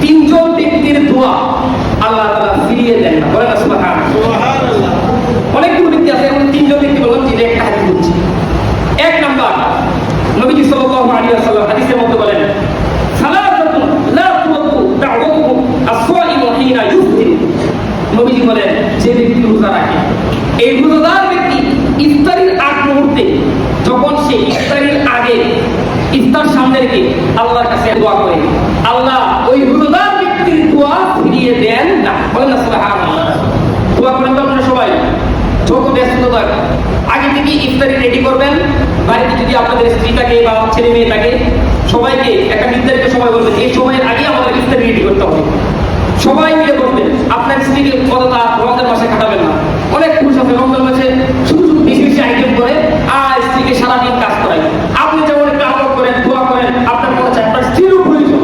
তিনজন ব্যক্তির দোয়া আল্লাহ তাআলা ফিরিয়ে দেন না। বলেন সুবহানাল্লাহ। অনেকগুলো ব্যক্তি আছে, এমন তিনজন ব্যক্তি বললাম যে একটা হাদিস বলছি। এক নাম্বার, নবীজি সাল্লাল্লাহু আলাইহি ওয়াসাল্লাম হাদিসের মধ্যে বলেন, সালাতাতুন লা তুরাদ্দু দাওয়াতুহুম আস-সাইমু হিনা ইফতির। নবীজি বলেন, যে ব্যক্তি রোজা রাখে, এই রোজাদার ব্যক্তি ইফতারির আগ মুহূর্তে, যখন সে ইফতারির আগে ইফতার সামনে রেখে আল্লাহর কাছে দোয়া করে, আল্লাহ ওই রোজাদার ব্যক্তির দোয়া ফিরিয়ে দেন না। বলেন না সুবহানাল্লাহ। দোয়া করেন তো আপনারা সবাই, যত ব্যস্ততা আগে থেকে ইফতারি রেডি করবেন। বাড়িতে যদি আপনাদের স্ত্রী থাকে বা ছেলে মেয়ে থাকে, সবাইকে একটা নির্ধারিত সময় বলবেন, এই সময়ের আগে আমাদের ইফতারি রেডি করতে হবে। সবাই মিলে করবেন। আপনার স্ত্রীকে কতটা রমজান মাসে কাটাবেন না। অনেক পুরুষ আছে রমজান মাসে শুধু শুধু বেশি বেশি আইটেম করে আর স্ত্রীকে সারাদিন কাজ করায়। আপনি যেমন একটু আমল করেন, দোয়া করেন, আপনার কথা চাই, আপনার স্ত্রীরও প্রয়োজন,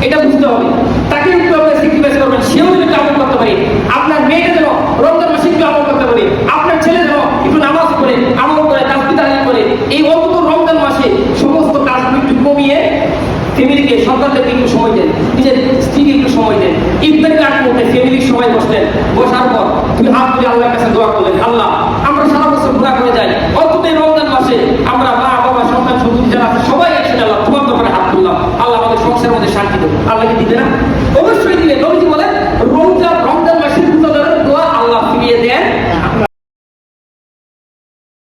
এটা বুঝতে হবে। তাকে একটু আপনার স্যাক্রিফাইস করবেন, সেও যদি একটু আমল করতে পারে। আপনার মেয়েকে যেন রমজান মাসে একটু আমল করতে পারে, আপনার ছেলে যেন একটু নামাজ পড়ে, আমল করে, তাসবিহ তাহলিল করে। এই অন্তত রমজান মাসে সমস্ত কাজগুলো একটু কমিয়ে ফ্যামিলিকে, সন্তানদেরকে একটু সময় দেন, নিজের স্ত্রীকে একটু সময় দেন। ইফতারি আগ মুহূর্তে ফ্যামিলির সবাই বসলেন, বসার পর তুমি হাত তুলে আল্লাহর কাছে দোয়া করলেন, আল্লাহ আমরা সারা বছর গুনাহ করে যাই, অন্তত এই রমজান মাসে আমরা মা বাবা সন্তান সন্ততি যারা আছে সবাই একসাথে আল্লাহ তোমার দরবারে হাত তুললাম, আল্লাহ আমাদের সংসারের মধ্যে শান্তি দেবো। আল্লাহকে দিবে না? অবশ্যই দিবে। নবীজি বলেন, রমজান